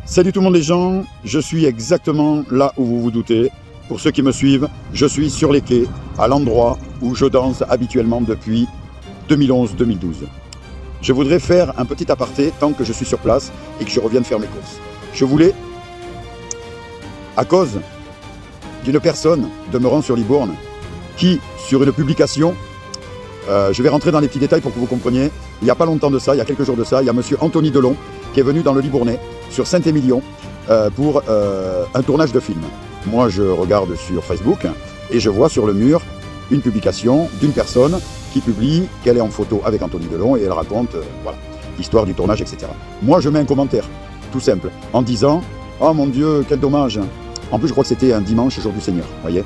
Salut tout le monde les gens, je suis exactement là où vous vous doutez. Pour ceux qui me suivent, je suis sur les quais, à l'endroit où je danse habituellement depuis 2011-2012. Je voudrais faire un petit aparté tant que je suis sur place et que je revienne faire mes courses. Je voulais, à cause d'une personne demeurant sur Libourne, qui, sur une publication, je vais rentrer dans les petits détails pour que vous compreniez, il n'y a pas longtemps de ça, il y a quelques jours de ça, il y a monsieur Anthony Delon qui est venu dans le Libournais, sur Saint-Émilion, pour un tournage de film. Moi, je regarde sur Facebook et je vois sur le mur une publication d'une personne qui publie qu'elle est en photo avec Anthony Delon et elle raconte voilà, l'histoire du tournage, etc. Moi, je mets un commentaire, tout simple, en disant « Oh mon Dieu, quel dommage !» En plus, je crois que c'était un dimanche, jour du Seigneur, vous voyez.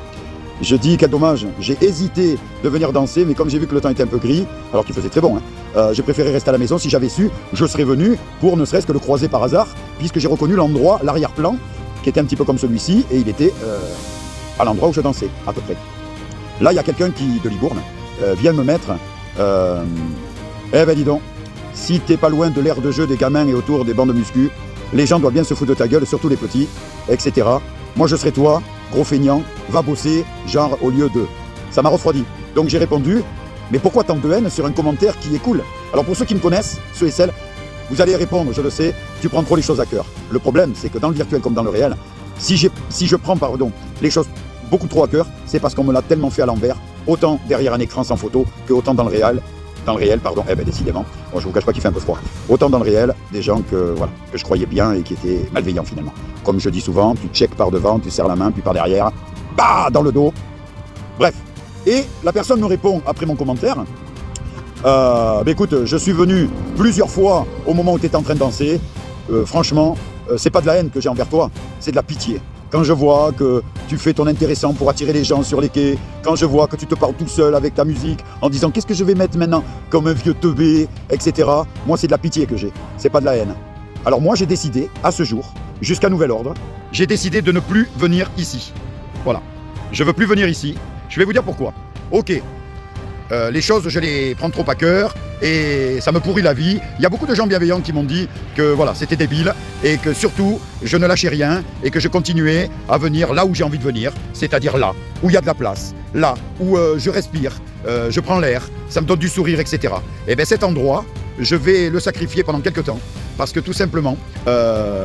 Je dis, quel dommage, j'ai hésité de venir danser, mais comme j'ai vu que le temps était un peu gris, alors qu'il faisait très bon, j'ai préféré rester à la maison. Si j'avais su, je serais venu pour ne serait-ce que le croiser par hasard, puisque j'ai reconnu l'endroit, l'arrière-plan, qui était un petit peu comme celui-ci, et il était à l'endroit où je dansais, à peu près. Là, il y a quelqu'un de Libourne vient me mettre, eh ben dis donc, si t'es pas loin de l'aire de jeu des gamins et autour des bancs de muscu, les gens doivent bien se foutre de ta gueule, surtout les petits, etc. Moi, je serais toi, gros feignant, va bosser, genre au lieu de... Ça m'a refroidi. Donc j'ai répondu, mais pourquoi tant de haine sur un commentaire qui est cool? Alors pour ceux qui me connaissent, ceux et celles, vous allez répondre, je le sais, tu prends trop les choses à cœur. Le problème, c'est que dans le virtuel comme dans le réel, si je prends les choses beaucoup trop à cœur, c'est parce qu'on me l'a tellement fait à l'envers, autant derrière un écran sans photo, que autant dans le réel, eh ben décidément, bon, je vous cache pas qu'il fait un peu froid. Autant dans le réel, des gens que je croyais bien et qui étaient malveillants finalement. Comme je dis souvent, tu checkes par devant, tu serres la main, puis par derrière, bah, dans le dos. Bref. Et la personne me répond après mon commentaire, bah écoute, je suis venu plusieurs fois au moment où tu étais en train de danser. Franchement, c'est pas de la haine que j'ai envers toi, c'est de la pitié. Quand je vois que tu fais ton intéressant pour attirer les gens sur les quais, quand je vois que tu te parles tout seul avec ta musique en disant qu'est-ce que je vais mettre maintenant comme un vieux teubé, etc. Moi, c'est de la pitié que j'ai, c'est pas de la haine. Alors moi, j'ai décidé, à ce jour, jusqu'à nouvel ordre, j'ai décidé de ne plus venir ici. Voilà, je veux plus venir ici. Je vais vous dire pourquoi. Ok, les choses, je les prends trop à cœur et ça me pourrit la vie. Il y a beaucoup de gens bienveillants qui m'ont dit que voilà, c'était débile et que surtout, je ne lâchais rien et que je continuais à venir là où j'ai envie de venir, c'est-à-dire là où il y a de la place, là où je respire, je prends l'air, ça me donne du sourire, etc. Et bien cet endroit, je vais le sacrifier pendant quelques temps parce que tout simplement,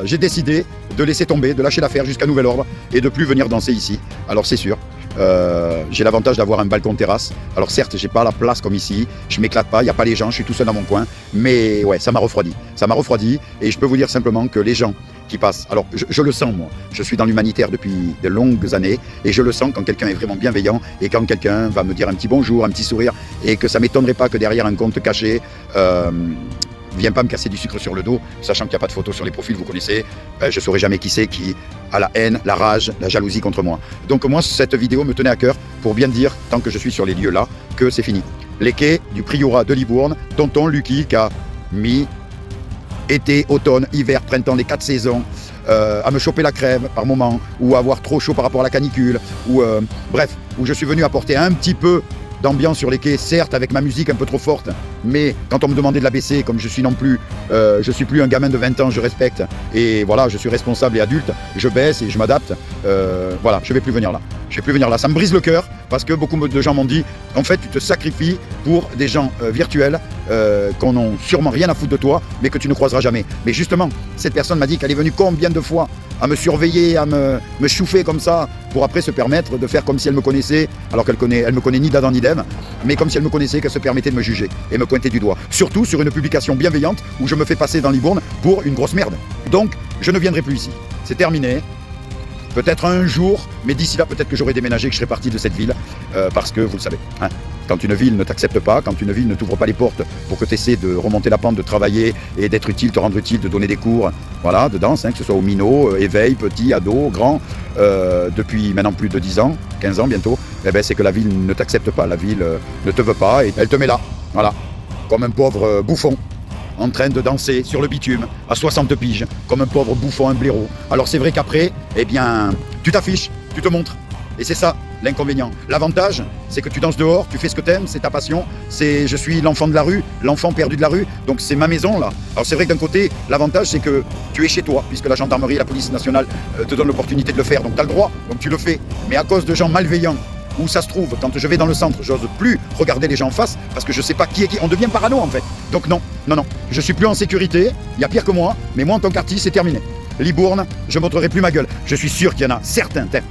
j'ai décidé de laisser tomber, de lâcher l'affaire jusqu'à nouvel ordre et de plus venir danser ici. Alors c'est sûr. J'ai l'avantage d'avoir un balcon terrasse. Alors certes, j'ai pas la place comme ici, je m'éclate pas, il n'y a pas les gens, je suis tout seul dans mon coin, mais ouais, ça m'a refroidi. Ça m'a refroidi et je peux vous dire simplement que les gens qui passent, alors je le sens moi, je suis dans l'humanitaire depuis de longues années et je le sens quand quelqu'un est vraiment bienveillant et quand quelqu'un va me dire un petit bonjour, un petit sourire et que ça m'étonnerait pas que derrière un compte caché, viens pas me casser du sucre sur le dos, sachant qu'il n'y a pas de photos sur les profils, vous connaissez, je ne saurais jamais qui c'est qui a la haine, la rage, la jalousie contre moi. Donc moi, cette vidéo me tenait à cœur pour bien dire, tant que je suis sur les lieux là, que c'est fini. Les quais du Priorat de Libourne, tonton Lucky qui a mis été, automne, hiver, printemps, les 4 saisons, à me choper la crève par moment, ou à avoir trop chaud par rapport à la canicule, ou bref, où je suis venu apporter un petit peu d'ambiance sur les quais, certes avec ma musique un peu trop forte, mais quand on me demandait de la baisser, comme je suis plus un gamin de 20 ans, je respecte, et voilà, je suis responsable et adulte, je baisse et je m'adapte, voilà, je vais plus venir là. Je vais plus venir là, ça me brise le cœur, parce que beaucoup de gens m'ont dit, en fait, tu te sacrifies pour des gens virtuels, qu'on n'a sûrement rien à foutre de toi, mais que tu ne croiseras jamais. Mais justement, cette personne m'a dit qu'elle est venue combien de fois à me surveiller, à me chouffer comme ça, pour après se permettre de faire comme si elle me connaissait, alors elle me connaît ni d'Adam ni d'Ève, mais comme si elle me connaissait, qu'elle se permettait de me juger et me pointer du doigt. Surtout sur une publication bienveillante où je me fais passer dans Libourne pour une grosse merde. Donc, je ne viendrai plus ici. C'est terminé. Peut-être un jour, mais d'ici là, peut-être que j'aurai déménagé, que je serai parti de cette ville, parce que, vous le savez, hein, quand une ville ne t'accepte pas, quand une ville ne t'ouvre pas les portes pour que tu essaies de remonter la pente, de travailler et d'être utile, te rendre utile, de donner des cours, voilà, de danse, hein, que ce soit aux minots, éveil, petits, ados, grands, depuis maintenant plus de 10 ans, 15 ans bientôt, eh ben, c'est que la ville ne t'accepte pas, la ville ne te veut pas et elle te met là, voilà, comme un pauvre bouffon, en train de danser sur le bitume à 60 piges, comme un pauvre bouffon, un blaireau. Alors c'est vrai qu'après, eh bien, tu t'affiches, tu te montres. Et c'est ça l'inconvénient. L'avantage, c'est que tu danses dehors, tu fais ce que t'aimes, c'est ta passion. Je suis l'enfant de la rue, l'enfant perdu de la rue, donc c'est ma maison là. Alors c'est vrai que d'un côté, l'avantage c'est que tu es chez toi, puisque la gendarmerie, la police nationale te donne l'opportunité de le faire, donc tu as le droit, donc tu le fais. Mais à cause de gens malveillants, où ça se trouve, quand je vais dans le centre, j'ose plus regarder les gens en face, parce que je sais pas qui est qui, on devient parano en fait. Donc non, je suis plus en sécurité, il y a pire que moi, mais moi en tant qu'artiste, c'est terminé. Libourne, je ne montrerai plus ma gueule. Je suis sûr qu'il y en a certains, qu'il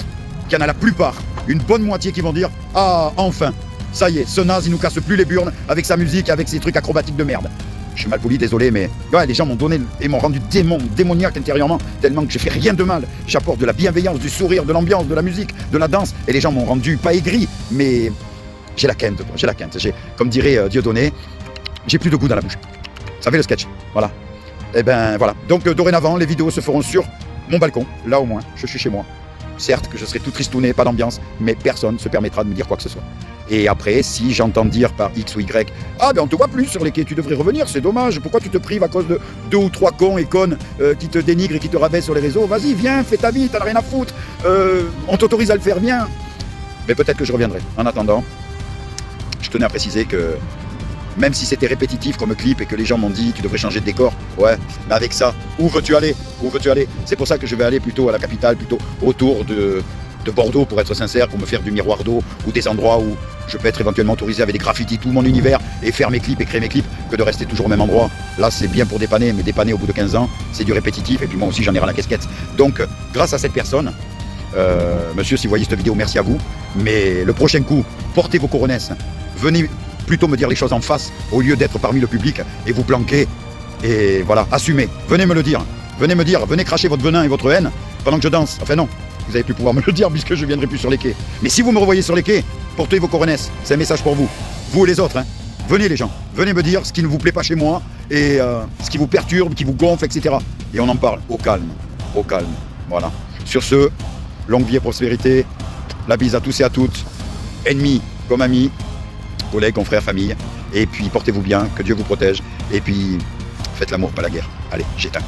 y en a la plupart, une bonne moitié qui vont dire « Ah, enfin, ça y est, ce naze, il nous casse plus les burnes avec sa musique, avec ses trucs acrobatiques de merde. » Je suis mal poli, désolé, mais ouais, les gens m'ont donné et m'ont rendu démoniaque intérieurement, tellement que j'ai fait rien de mal. J'apporte de la bienveillance, du sourire, de l'ambiance, de la musique, de la danse, et les gens m'ont rendu pas aigri, mais j'ai la quinte, j'ai la quinte. Comme dirait Dieudonné, j'ai plus de goût dans la bouche. Vous savez le sketch, voilà. Et ben voilà. Donc dorénavant, les vidéos se feront sur mon balcon, là au moins, je suis chez moi. Certes que je serai tout tristouné, pas d'ambiance, mais personne ne se permettra de me dire quoi que ce soit. Et après, si j'entends dire par X ou Y, « Ah ben on te voit plus sur les quais, tu devrais revenir, c'est dommage, pourquoi tu te prives à cause de 2 ou 3 cons et connes qui te dénigrent et qui te rabaissent sur les réseaux, vas-y, viens, fais ta vie, t'en as rien à foutre, on t'autorise à le faire, viens. » Mais peut-être que je reviendrai. En attendant, je tenais à préciser que même si c'était répétitif comme clip et que les gens m'ont dit tu devrais changer de décor, ouais, mais avec ça, où veux-tu aller? Où veux-tu aller? C'est pour ça que je vais aller plutôt à la capitale, plutôt autour de Bordeaux, pour être sincère, pour me faire du miroir d'eau ou des endroits où je peux être éventuellement autorisé avec des graffitis, tout mon univers, et faire mes clips et créer mes clips, que de rester toujours au même endroit. Là, c'est bien pour dépanner, mais dépanner au bout de 15 ans, c'est du répétitif, et puis moi aussi, j'en ai ras la casquette. Donc, grâce à cette personne, monsieur, si vous voyez cette vidéo, merci à vous, mais le prochain coup, portez vos coronesses, venez plutôt me dire les choses en face, au lieu d'être parmi le public et vous planquer, et voilà, assumez, venez me le dire, venez cracher votre venin et votre haine pendant que je danse, enfin non, vous n'allez plus pouvoir me le dire puisque je viendrai plus sur les quais. Mais si vous me revoyez sur les quais, portez vos coronesses, c'est un message pour vous, vous et les autres, hein. Venez les gens, venez me dire ce qui ne vous plaît pas chez moi, et ce qui vous perturbe, qui vous gonfle, etc. Et on en parle, au calme, voilà. Sur ce, longue vie et prospérité, la bise à tous et à toutes, ennemis comme amis, collègues, confrères, famille, et puis portez-vous bien, que Dieu vous protège, et puis faites l'amour, pas la guerre. Allez, j'éteins.